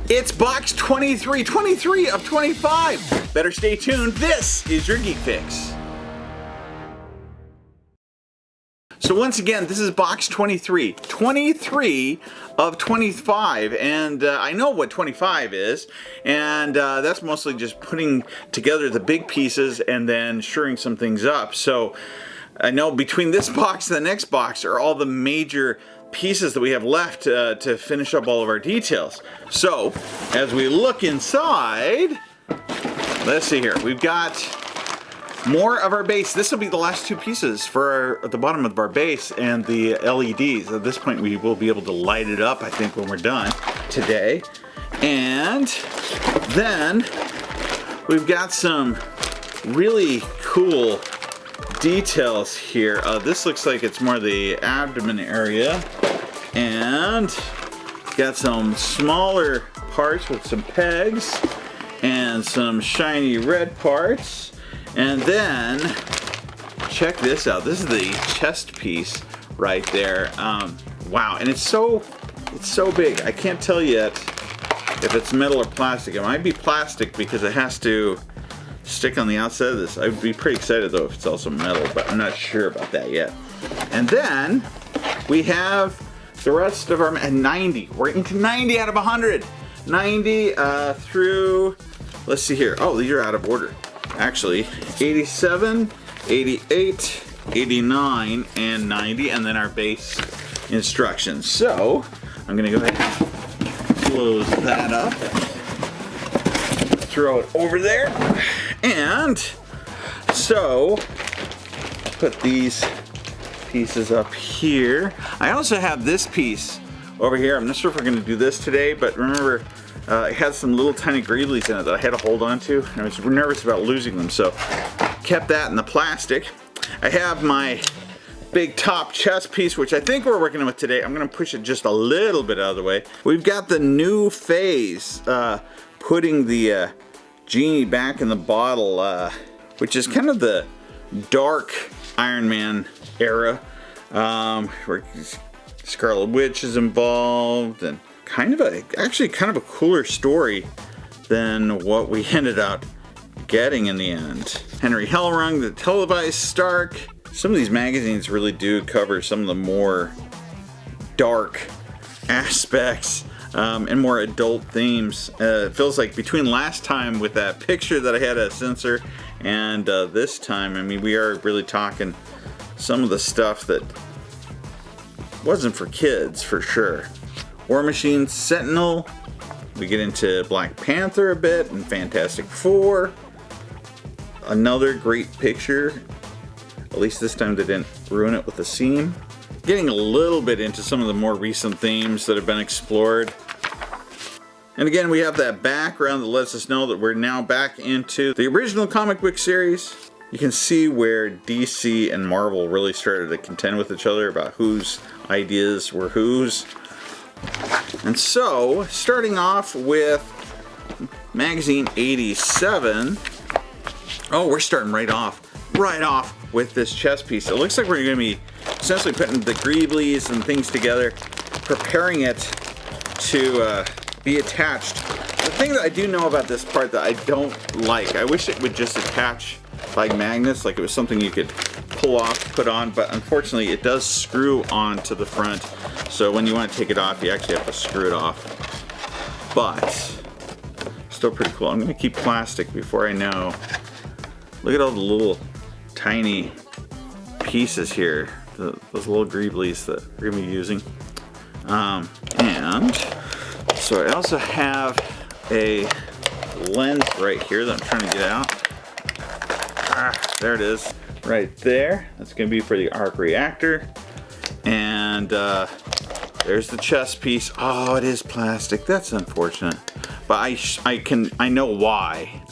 It's box 23 of 25. Better stay tuned. This is your Geek Fix. So once again, this is box 23 of 25, and I know what 25 is, and that's mostly just putting together the big pieces and then shoring some things up. So I know between this box and the next box are all the major pieces that we have left to finish up all of our details. So as we look inside, let's see here, we've got more of our base. This will be the last two pieces for at the bottom of our base and the LEDs. At this point we will be able to light it up, I think, when we're done today. And then we've got some really cool details here. This looks like it's more the abdomen area, and got some smaller parts with some pegs and some shiny red parts. And then check this out. This is the chest piece right there. Wow, and it's so big. I can't tell yet if it's metal or plastic. It might be plastic because it has to stick on the outside of this. I'd be pretty excited though if it's also metal, but I'm not sure about that yet. And then we have the rest of our 90. We're into 90 out of 100. 90 through, let's see here. Oh, these are out of order. Actually, 87, 88, 89, and 90, and then our base instructions. So I'm gonna go ahead and close that up, throw it over there, and so put these pieces up here. I also have this piece over here. I'm not sure if we're gonna do this today, but remember, it had some little tiny greeblies in it that I had to hold on to. I was nervous about losing them, so kept that in the plastic. I have my big top chest piece, which I think we're working with today. I'm gonna push it just a little bit out of the way. We've got the new phase, putting the genie back in the bottle, which is kind of the dark Iron Man era, where Scarlet Witch is involved, and actually kind of a cooler story than what we ended up getting in the end. Henry Hellrung, the televised Stark. Some of these magazines really do cover some of the more dark aspects and more adult themes. It feels like between last time with that picture that I had to censor and this time, I mean, we are really talking some of the stuff that wasn't for kids, for sure. War Machine, Sentinel, we get into Black Panther a bit, and Fantastic Four. Another great picture. At least this time they didn't ruin it with a seam. Getting a little bit into some of the more recent themes that have been explored. And again, we have that background that lets us know that we're now back into the original comic book series. You can see where DC and Marvel really started to contend with each other about whose ideas were whose. And so, starting off with magazine 87. Oh, we're starting right off with this chest piece. It looks like we're going to be essentially putting the greeblies and things together, preparing it to be attached. The thing that I do know about this part that I don't like, I wish it would just attach like magnets, like it was something you could pull off, put on, but unfortunately it does screw onto the front. So when you want to take it off, you actually have to screw it off. But still pretty cool. I'm going to keep plastic before I know. Look at all the little tiny pieces here. Those little greeblies that we're going to be using. And so I also have a lens right here that I'm trying to get out. There it is, right there. That's going to be for the arc reactor. And there's the chest piece. Oh, it is plastic. That's unfortunate. But I know why.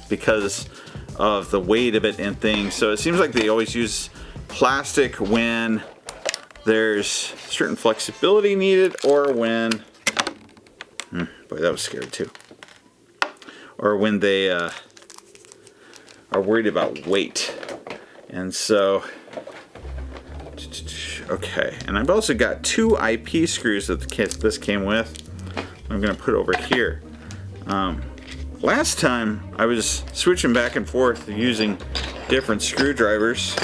Because of the weight of it and things. So it seems like they always use plastic when there's certain flexibility needed, or when boy, that was scary too. Or when they are worried about weight. And so, okay, and I've also got two IP screws that this came with. Let I'm going to put over here. Last time I was switching back and forth using different screwdrivers,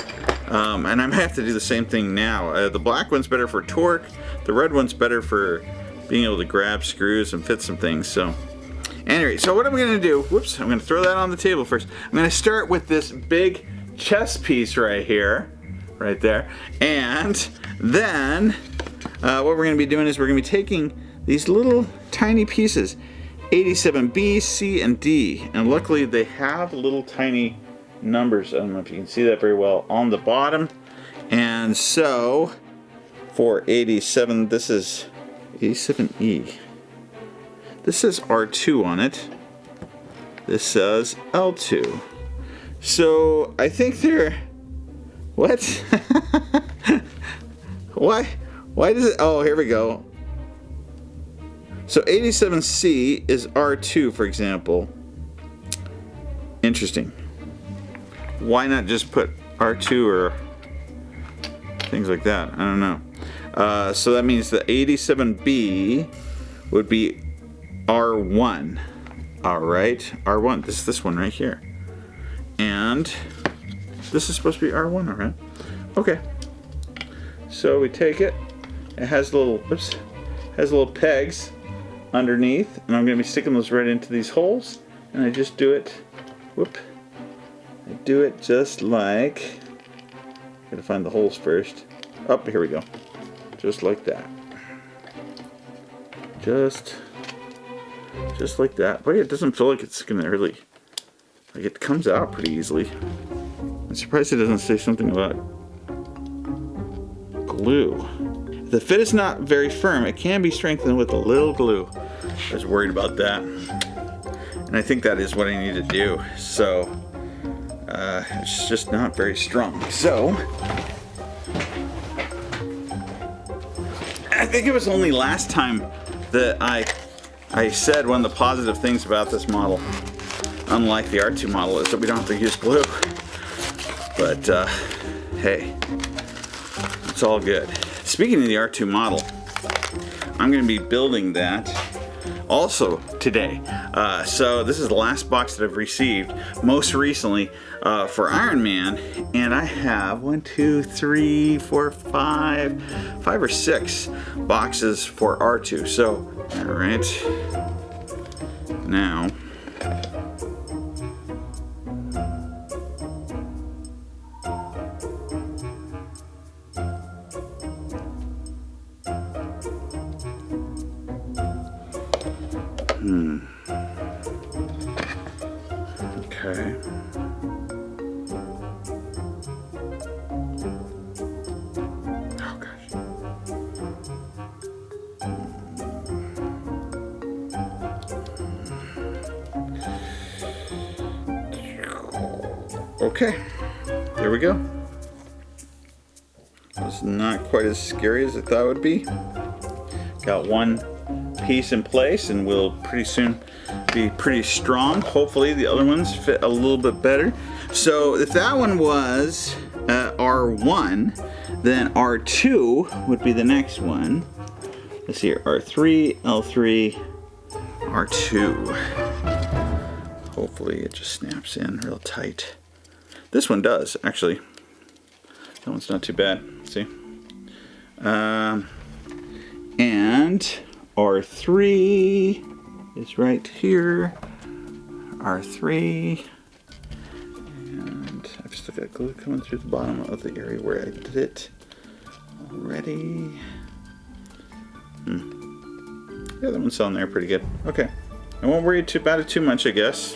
and I'm going to have to do the same thing now. The black one's better for torque, the red one's better for being able to grab screws and fit some things. So anyway, so what I'm going to do, whoops, I'm going to throw that on the table first. I'm going to start with this big chest piece right here, right there, and then what we're going to be doing is we're going to be taking these little tiny pieces, 87B, C, and D, and luckily they have little tiny numbers, I don't know if you can see that very well, on the bottom. And so for 87, this is 87E. This says R2 on it. This says L2. So I think they're, what? Why does it, oh, here we go. So 87C is R2, for example. Interesting. Why not just put R2 or things like that? I don't know. So that means the 87B would be R1. Alright, R1. This one right here. And this is supposed to be R1, alright? Okay. So we take it. It has little, oops, has little pegs underneath, and I'm going to be sticking those right into these holes, and I just do it, whoop, I do it just like, gotta find the holes first, up, here we go, just like that, just like that. But it doesn't feel like it's going to really, like it comes out pretty easily. I'm surprised it doesn't say something about glue. The fit is not very firm. It can be strengthened with a little glue. I was worried about that. And I think that is what I need to do. So, it's just not very strong. So, I think it was only last time that I said one of the positive things about this model, unlike the R2 model, is that we don't have to use glue. But, hey, it's all good. Speaking of the R2 model, I'm going to be building that also today. So this is the last box that I've received most recently for Iron Man, and I have 1, 2, 3, 4, 5 or 6 boxes for R2. So, all right, now. Okay. Oh gosh. Okay. There we go. It's not quite as scary as I thought it would be. Got one piece in place, and we'll pretty soon be pretty strong. Hopefully the other ones fit a little bit better. So if that one was R1, then R2 would be the next one. Let's see here, R3, L3, R2. Hopefully it just snaps in real tight. This one does, actually. That one's not too bad. Let's see. And R3 is right here. R3. And I've still got glue coming through the bottom of the area where I did it already. Yeah, that one's on there pretty good. Okay. I won't worry about it too much, I guess.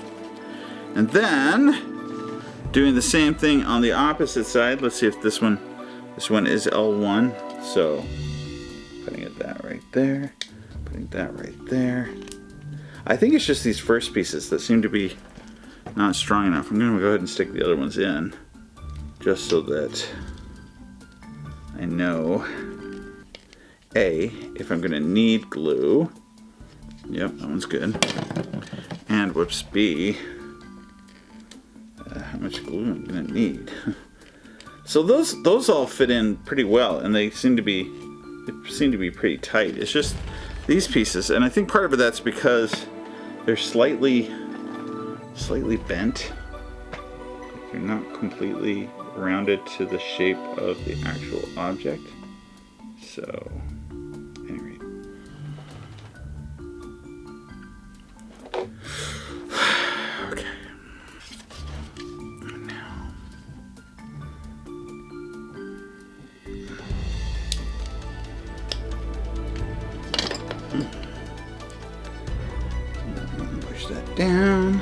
And then doing the same thing on the opposite side. Let's see if this one is L1. So putting that right there, putting that right there. I think it's just these first pieces that seem to be not strong enough. I'm going to go ahead and stick the other ones in just so that I know A, if I'm going to need glue. Yep, that one's good. And whoops, B, how much glue I'm going to need. So those all fit in pretty well, and they seem to be pretty tight. It's just these pieces, and I think part of that's because they're slightly bent. They're not completely rounded to the shape of the actual object. So, anyway. Okay. Now. Push that down.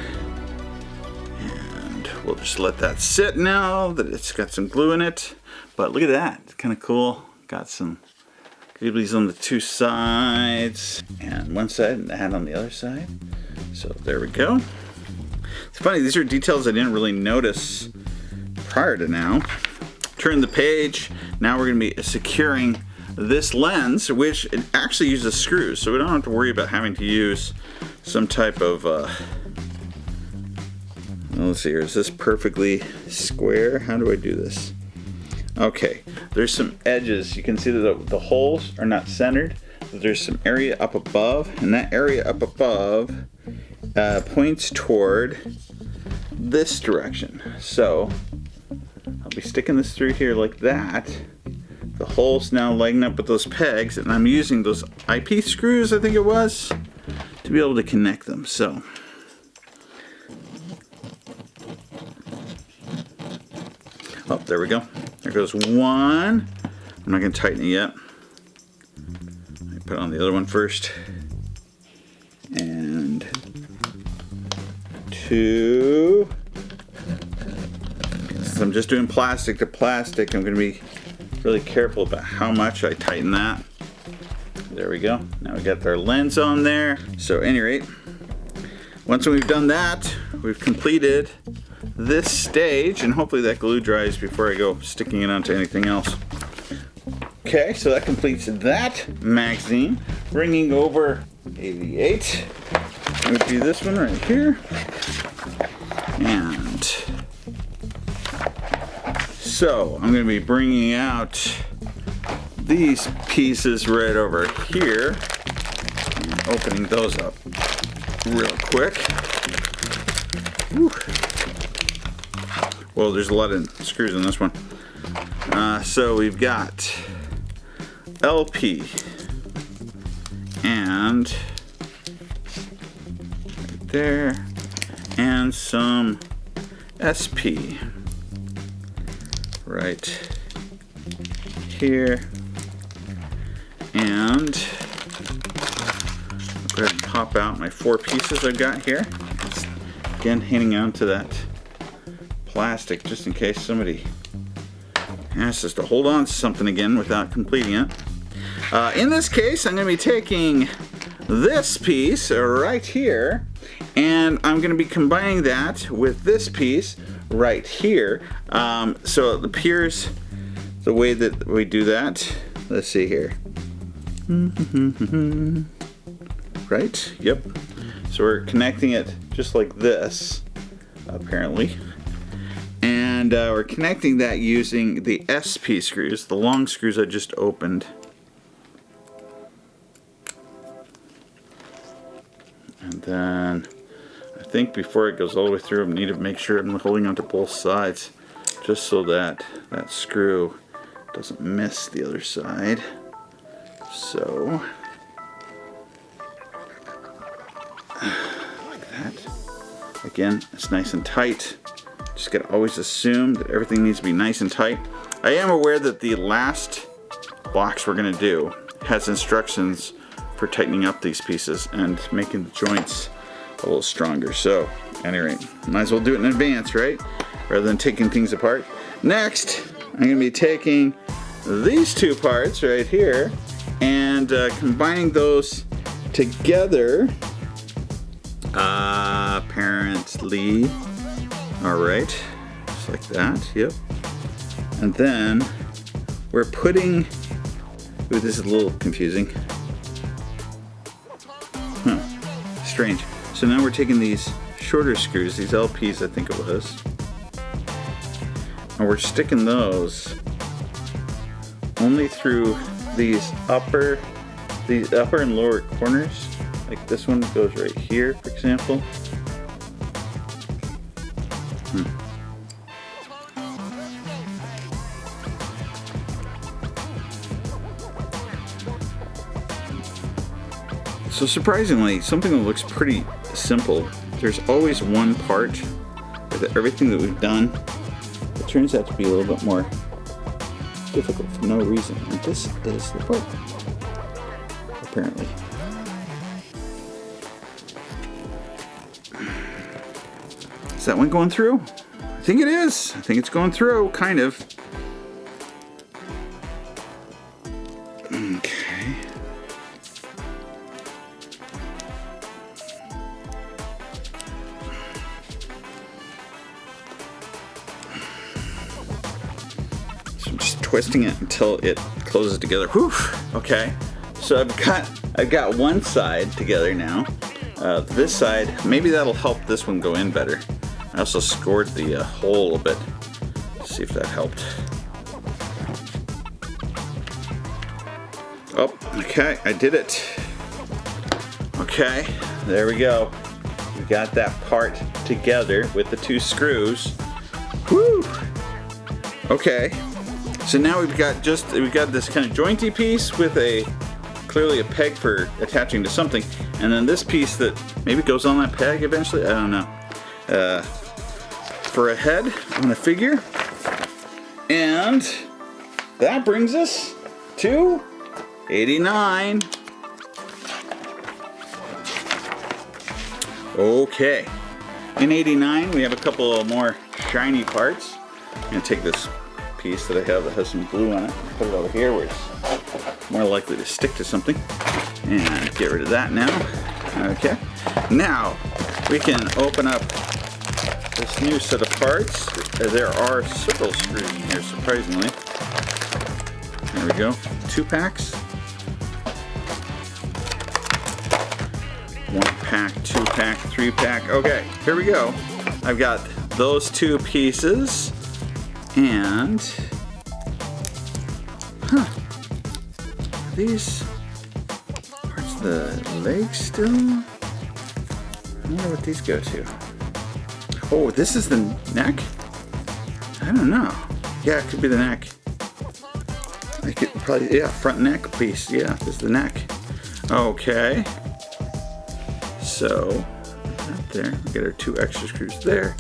And we'll just let that sit now that it's got some glue in it. But look at that. It's kind of cool. Got some greeblies on the two sides. And one side and the hat on the other side. So there we go. It's funny, these are details I didn't really notice prior to now. Turn the page. Now we're going to be securing this lens, which it actually uses screws, so we don't have to worry about having to use some type of let's see here, is this perfectly square? How do I do this? Okay, there's some edges. You can see that the holes are not centered. There's some area up above, and that area up above points toward this direction. So I'll be sticking this through here like that. The holes now lighten up with those pegs, and I'm using those IP screws, I think it was, to be able to connect them. So oh, there we go. There goes one. I'm not going to tighten it yet. I put on the other one first. And two. Since I'm just doing plastic to plastic, I'm going to be really careful about how much I tighten that. There we go. Now we got our lens on there. So at any rate, once we've done that, we've completed this stage, and hopefully that glue dries before I go sticking it onto anything else. Okay, so that completes that magazine. Bringing over 88. I'm going to do this one right here. And so I'm going to be bringing out these pieces right over here and opening those up real quick. Whew. Well, there's a lot of screws in this one. So we've got LP and right there, and some SP right here, and I'll go ahead and pop out my 4 pieces I've got here. It's, again, hanging on to that plastic just in case somebody asks us to hold on to something again without completing it. In this case, I'm going to be taking this piece right here, and I'm going to be combining that with this piece right here. So it appears the way that we do that. Let's see here. Right? Yep. So we're connecting it just like this, apparently. And we're connecting that using the SP screws, the long screws I just opened. And then I think before it goes all the way through, I need to make sure I'm holding onto both sides, just so that that screw doesn't miss the other side. So, like that. Again, it's nice and tight. Just gotta always assume that everything needs to be nice and tight. I am aware that the last box we're gonna do has instructions for tightening up these pieces and making the joints a little stronger. So, anyway, might as well do it in advance, right? Rather than taking things apart. Next, I'm gonna be taking these 2 parts right here and combining those together. Apparently. Alright, just like that, yep. And then we're putting, ooh, this is a little confusing. Strange. So now we're taking these shorter screws, these LPs I think it was, and we're sticking those only through these upper these upper and lower corners, like this one goes right here, for example. So surprisingly, something that looks pretty simple, there's always one part with everything that we've done that turns out to be a little bit more difficult for no reason. And this is the part, apparently. Is that one going through? I think it is. I think it's going through, kind of. Okay. Twisting it until it closes together. Whew. Okay, so I've got one side together now. This side, maybe that'll help this one go in better. I also scored the hole a little bit. Let's see if that helped. Oh, okay, I did it. Okay, there we go. We got that part together with the two screws. Whew. Okay. So now we've got this kind of jointy piece with clearly a peg for attaching to something, and then this piece that maybe goes on that peg eventually. I don't know. For a head on a figure, and that brings us to 89. Okay, in 89 we have a couple of more shiny parts. I'm gonna take this piece that I have that has some glue on it, put it over here where it's more likely to stick to something, and get rid of that now. Okay, now we can open up this new set of parts. There are several screws in here, surprisingly. There we go, 2 packs. 1 pack, 2 pack, 3 pack. Okay, here we go. I've got those 2 pieces. And, these parts of the legs still? I wonder what these go to. Oh, this is the neck? I don't know. Yeah, it could be the neck. I could probably, yeah, front neck piece. Yeah, this is the neck. Okay. So, right there, we get our 2 extra screws there.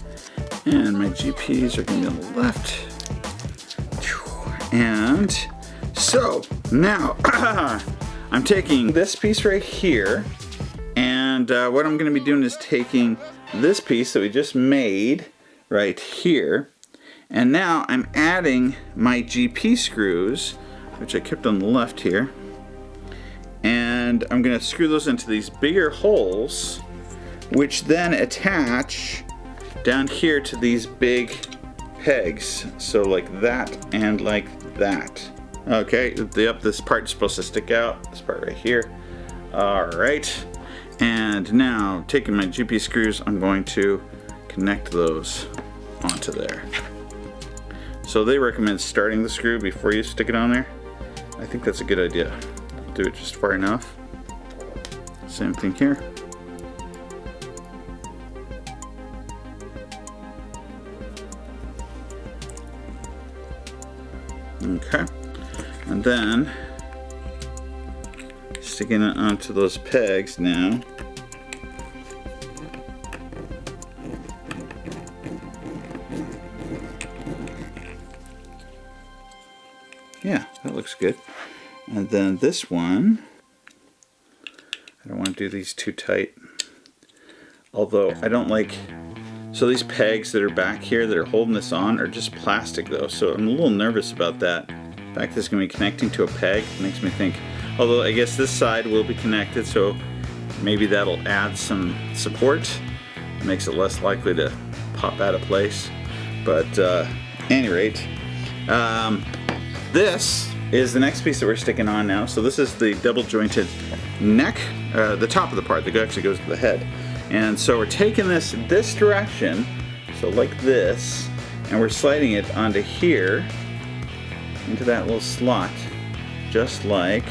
And my GPs are going to be on the left. And so now I'm taking this piece right here, and what I'm going to be doing is taking this piece that we just made right here, and now I'm adding my GP screws, which I kept on the left here, and I'm going to screw those into these bigger holes, which then attach down here to these big pegs, so like that and like that. Okay, yep, this part's supposed to stick out, this part right here. Alright, and now taking my GP screws, I'm going to connect those onto there. So they recommend starting the screw before you stick it on there. I think that's a good idea. Do it just far enough. Same thing here. Okay, and then sticking it onto those pegs now. Yeah, that looks good. And then this one, I don't want to do these too tight. Although I don't like, so these pegs that are back here that are holding this on are just plastic though, so I'm a little nervous about that. The fact that it's going to be connecting to a peg makes me think, although I guess this side will be connected, so maybe that'll add some support. It makes it less likely to pop out of place. But at any rate, this is the next piece that we're sticking on now. So this is the double jointed neck, the top of the part that actually goes to the head. And so we're taking this direction, so like this, and we're sliding it onto here, into that little slot, just like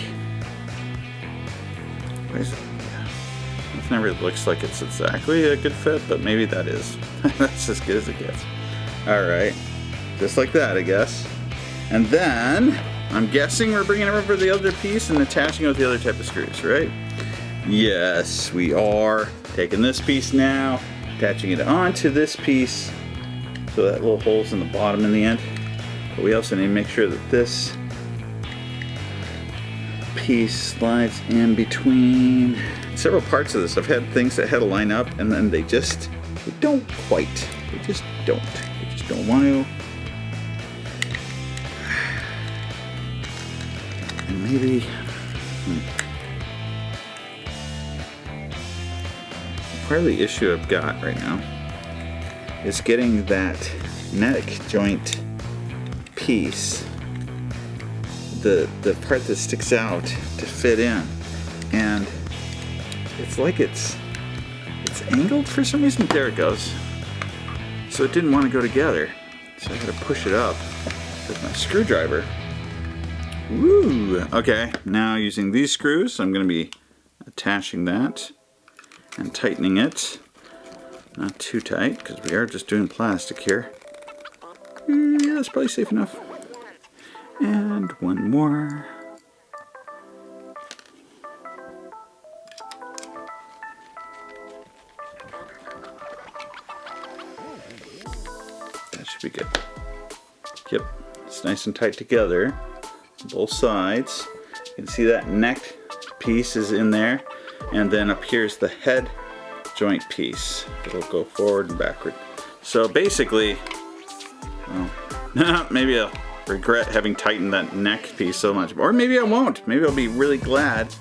It never looks like it's exactly a good fit, but maybe that is. That's as good as it gets. Alright, just like that, I guess. And then, I'm guessing we're bringing it over the other piece and attaching it with the other type of screws, right? Yes, we are. Taking this piece now, attaching it onto this piece, so that little hole's in the bottom in the end. But we also need to make sure that this piece slides in between several parts of this. I've had things that had to line up and then they don't quite. They just don't want to. And maybe part of the issue I've got right now is getting that neck joint piece, the part that sticks out, to fit in. And it's like it's angled for some reason. There it goes. So it didn't want to go together. So I gotta push it up with my screwdriver. Woo! Okay, now using these screws, I'm gonna be attaching that and tightening it. Not too tight, because we are just doing plastic here. Yeah, that's probably safe enough. And one more. That should be good. Yep, it's nice and tight together. Both sides. You can see that neck piece is in there. And then up here's the head joint piece. It'll go forward and backward. So basically, well, maybe I'll regret having tightened that neck piece so much. Or maybe I won't. Maybe I'll be really glad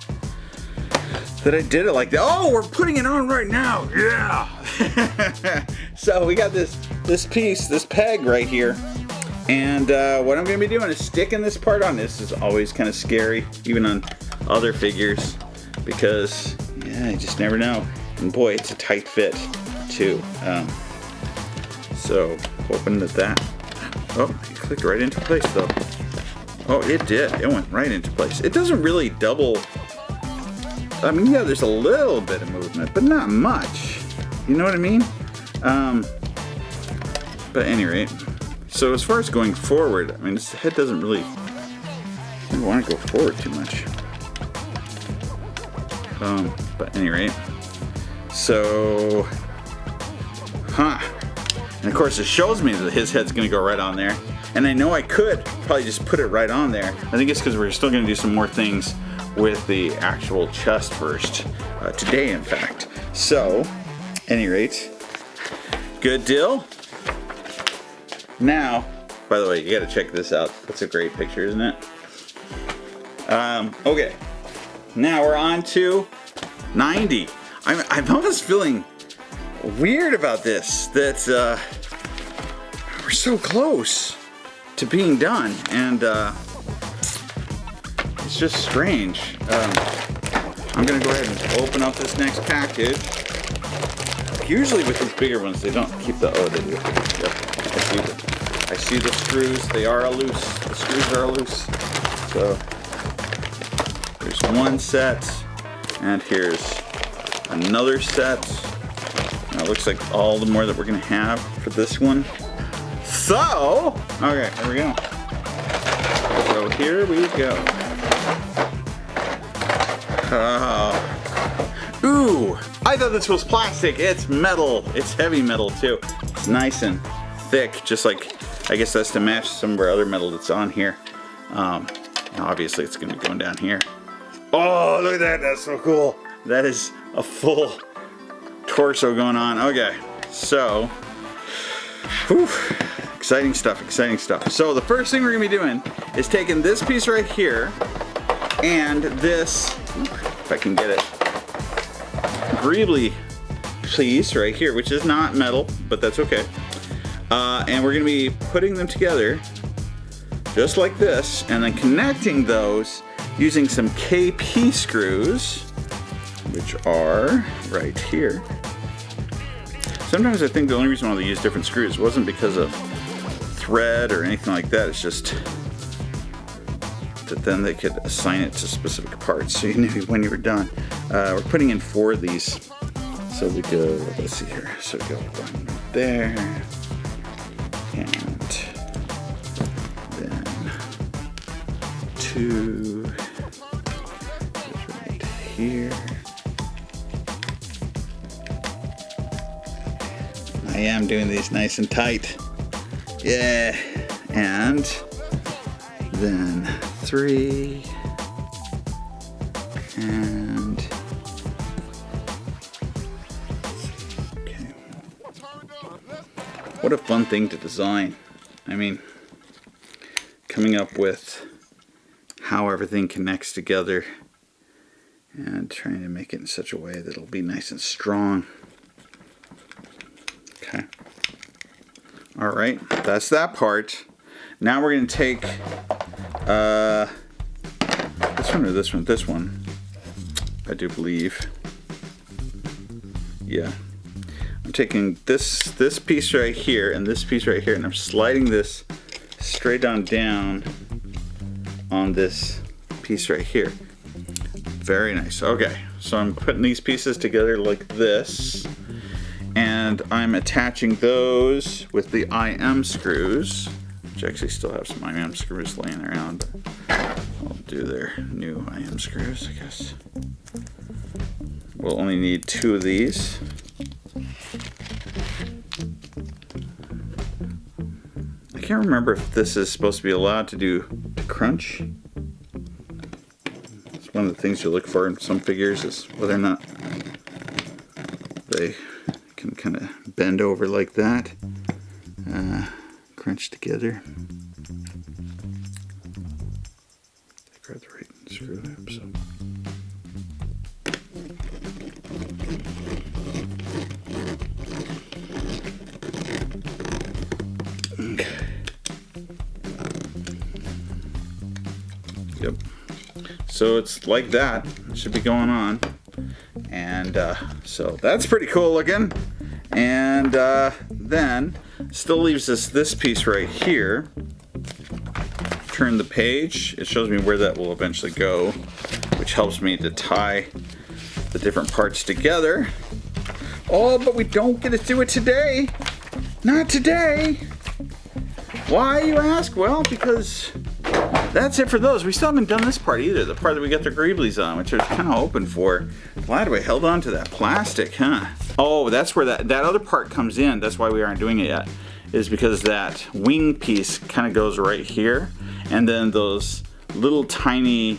that I did it like that. Oh, we're putting it on right now. Yeah! So we got this piece, this peg right here. And what I'm going to be doing is sticking this part on. This is always kind of scary, even on other figures, because yeah, you just never know. And boy, it's a tight fit too. So hoping that oh, it clicked right into place though. Oh, it did. It went right into place. It doesn't really double. I mean, yeah, there's a little bit of movement, but not much. You know what I mean? But at any rate. So as far as going forward, I mean, this head doesn't really want to go forward too much. But at any rate, so, and of course it shows me that his head's going to go right on there. And I know I could probably just put it right on there. I think it's because we're still going to do some more things with the actual chest first, today in fact. So, at any rate, good deal. Now, by the way, you gotta check this out. That's a great picture, isn't it? Okay. Now we're on to 90. I'm almost feeling weird about this. That we're so close to being done, and it's just strange. I'm gonna go ahead and open up this next package. Usually with these bigger ones, they don't keep the they do. Yep. I see the screws, they are loose. The screws are loose. So there's one set, and here's another set. And it looks like all the more that we're gonna have for this one. So, okay, here we go. So here we go. Ooh, I thought this was plastic. It's metal. It's heavy metal too. It's nice and thick, just like, I guess that's to match some of our other metal that's on here. Obviously it's gonna be going down here. Oh, look at that, that's so cool. That is a full torso going on. Okay, so, whew, exciting stuff, exciting stuff. So the first thing we're gonna be doing is taking this piece right here and this, if I can get it, greebly piece right here, which is not metal, but that's okay. And we're going to be putting them together just like this, and then connecting those using some KP screws, which are right here. Sometimes I think the only reason why they use different screws wasn't because of thread or anything like that. It's just that then they could assign it to specific parts so you knew when you were done. We're putting in 4 of these. So we go, let's see here. So we go 1 there, and then 2 right here. I am doing these nice and tight. Yeah, and then 3, and okay. What a fun thing to design. I mean, coming up with how everything connects together and trying to make it in such a way that it'll be nice and strong. Okay. All right, that's that part. Now we're going to take this one or this one? This one, I do believe. Yeah. I'm taking this piece right here and this piece right here, and I'm sliding this straight on down on this piece right here. Very nice. Okay, so I'm putting these pieces together like this, and I'm attaching those with the IM screws, which I actually still have some IM screws laying around, but I'll do their new IM screws, I guess. We'll only need 2 of these. I can't remember if this is supposed to be allowed to crunch. It's one of the things you look for in some figures, is whether or not they can kind of bend over like that, crunch together. I grab the right screw up, so. Okay. Yep. So it's like that. It should be going on. And so that's pretty cool looking. And then still leaves us this piece right here. Turn the page. It shows me where that will eventually go, which helps me to tie the different parts together. Oh, but we don't get to do it today. Not today. Why, you ask? Well, because that's it for those. We still haven't done this part either, the part that we got the greeblies on, which I was kind of hoping for. Glad we held on to that plastic, huh? Oh, that's where that other part comes in. That's why we aren't doing it yet, is because that wing piece kind of goes right here, and then those little tiny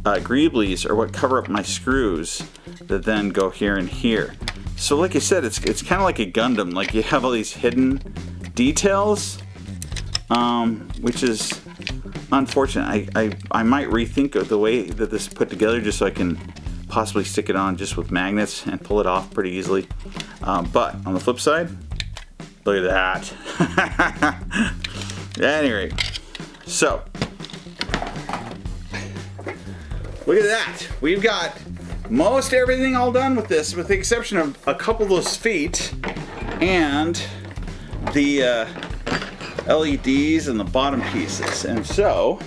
greeblies are what cover up my screws that then go here and here. So like I said, it's kind of like a Gundam. Like you have all these hidden details, which is unfortunate. I might rethink of the way that this is put together, just so I can possibly stick it on just with magnets and pull it off pretty easily. But on the flip side, look at that. At any rate, so look at that. We've got most everything all done with this, with the exception of a couple of those feet and the LEDs and the bottom pieces. And so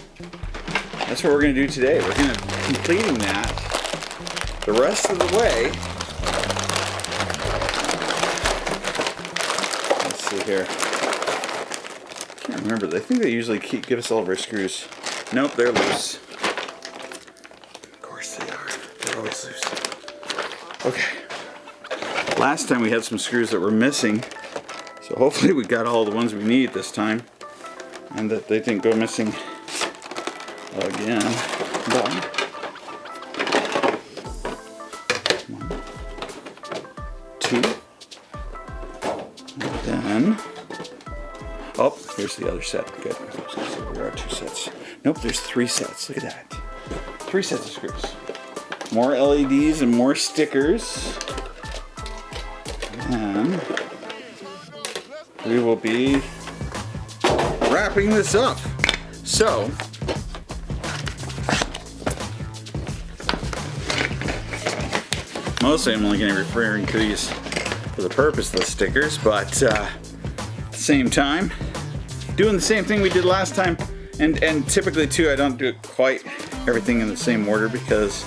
that's what we're going to do today. We're going to be completing that the rest of the way. Let's see here. I can't remember. I think they usually give us all of our screws. Nope, they're loose. Of course they are. They're always loose. Okay. Last time we had some screws that were missing. So hopefully we got all the ones we need this time, and that they didn't go missing again. But 1, 2, and then, oh, here's the other set. Good. So there are 2 sets. Nope, there's 3 sets. Look at that. 3 sets of screws. More LEDs and more stickers. And we will be wrapping this up. So, mostly I'm only going to be referring to these for the purpose of the stickers, but at the same time, doing the same thing we did last time, And typically too, I don't do quite everything in the same order because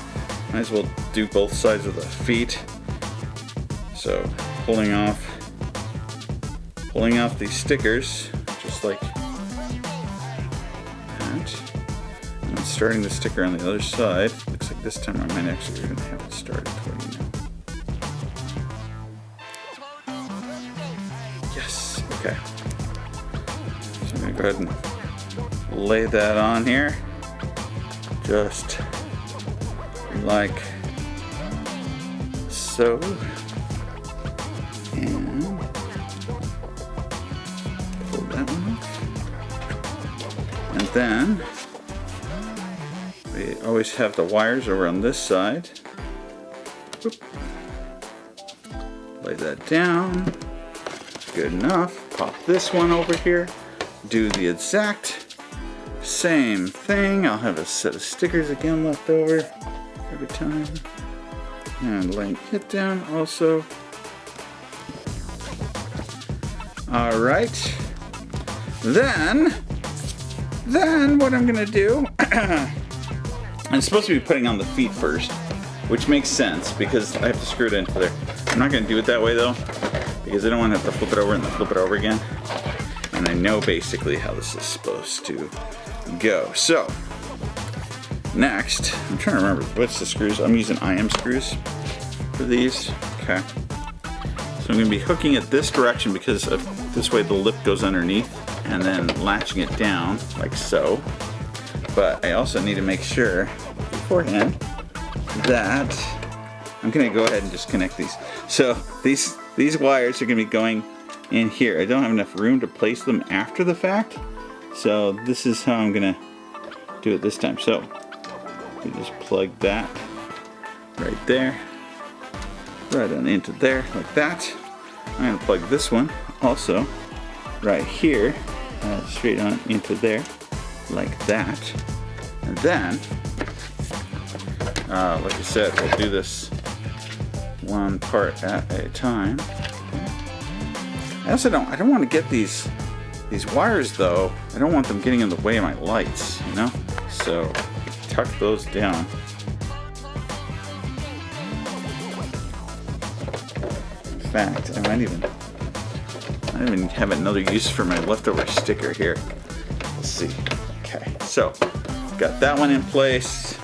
I might as well do both sides of the feet. So pulling off these stickers, just like that. And then starting the sticker on the other side. Looks like this time I might actually even have it started for you now. Yes, okay. So I'm gonna go ahead and lay that on here. Just like so. And pull that one off. And then we always have the wires over on this side. Oop. Lay that down. Good enough. Pop this one over here. Do the exact same thing. I'll have a set of stickers again left over every time. And laying it down also. Alright. Then what I'm gonna do, I'm supposed to be putting on the feet first, which makes sense because I have to screw it into there. I'm not gonna do it that way though, because I don't want to have to flip it over and then flip it over again. And I know basically how this is supposed to go. So, next, I'm trying to remember what's the screws. I'm using IM screws for these. Okay. So I'm going to be hooking it this direction because of this way the lip goes underneath and then latching it down like so. But I also need to make sure beforehand that I'm going to go ahead and just connect these. So these wires are going to be going in here. I don't have enough room to place them after the fact. So this is how I'm going to do it this time. So you just plug that right there. Right on into there like that. I'm going to plug this one also right here straight on into there like that. And then like I said, we'll do this one part at a time. I don't want to get these wires though. I don't want them getting in the way of my lights, you know? So tuck those down. In fact, I might even have another use for my leftover sticker here. Let's see. Okay, so got that one in place.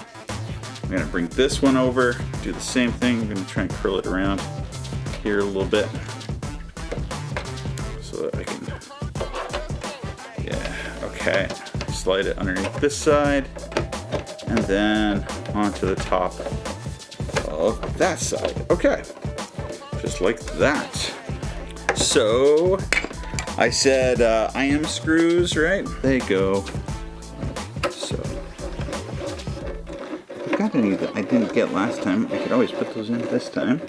I'm gonna bring this one over, do the same thing. I'm gonna try and curl it around here a little bit so that I can, yeah, okay. Slide it underneath this side and then onto the top of that side. Okay. Just like that. So I said IM screws, right? They go. So I've got any that I didn't get last time. I could always put those in this time.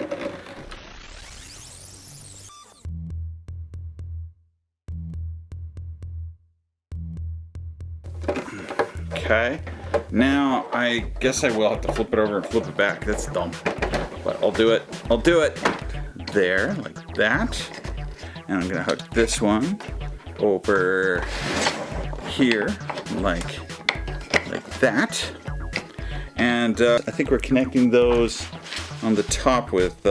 Okay. Now I guess I will have to flip it over and flip it back. That's dumb. But I'll do it. I'll do it. There, like that. And I'm gonna hook this one over here, like that. And I think we're connecting those on the top with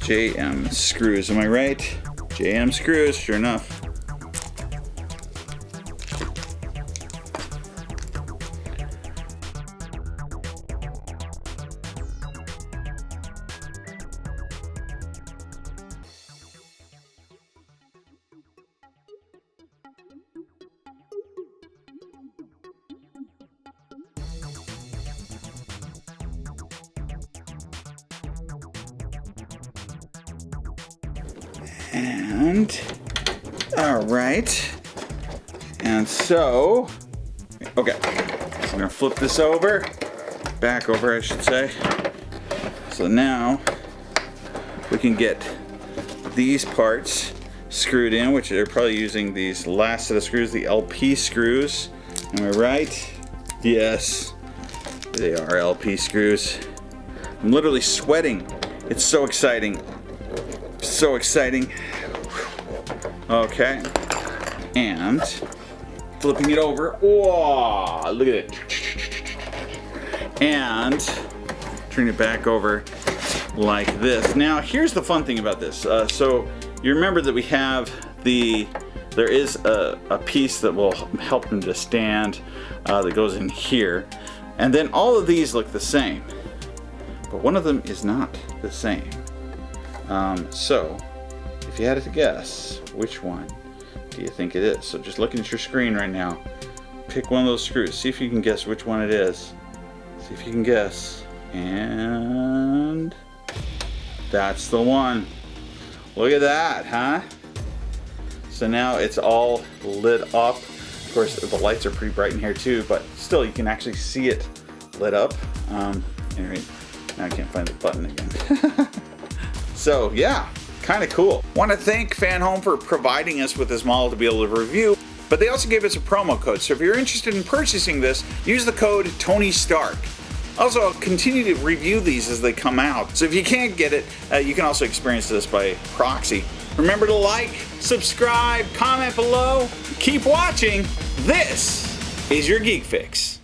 JM screws. Am I right? JM screws, sure enough. And all right, and so okay, so I'm gonna flip this over, back over I should say. So now we can get these parts screwed in, which they're probably using these last set of screws, the LP screws. Am I right? Yes, they are LP screws. I'm literally sweating. It's so exciting. So exciting. Okay. And flipping it over. Whoa, look at it. And turn it back over like this. Now, here's the fun thing about this. So you remember that we have there is a piece that will help them to stand that goes in here. And then all of these look the same, but one of them is not the same. So if you had to guess, which one do you think it is? So just looking at your screen right now, pick one of those screws. See if you can guess which one it is. See if you can guess. And that's the one. Look at that, huh? So now it's all lit up. Of course, the lights are pretty bright in here too, but still you can actually see it lit up. Anyway, now I can't find the button again. So yeah, kind of cool. Want to thank Fanhome for providing us with this model to be able to review, but they also gave us a promo code. So if you're interested in purchasing this, use the code TonyStark. Also, I'll continue to review these as they come out. So if you can't get it, you can also experience this by proxy. Remember to like, subscribe, comment below, keep watching. This is your Geek Fix.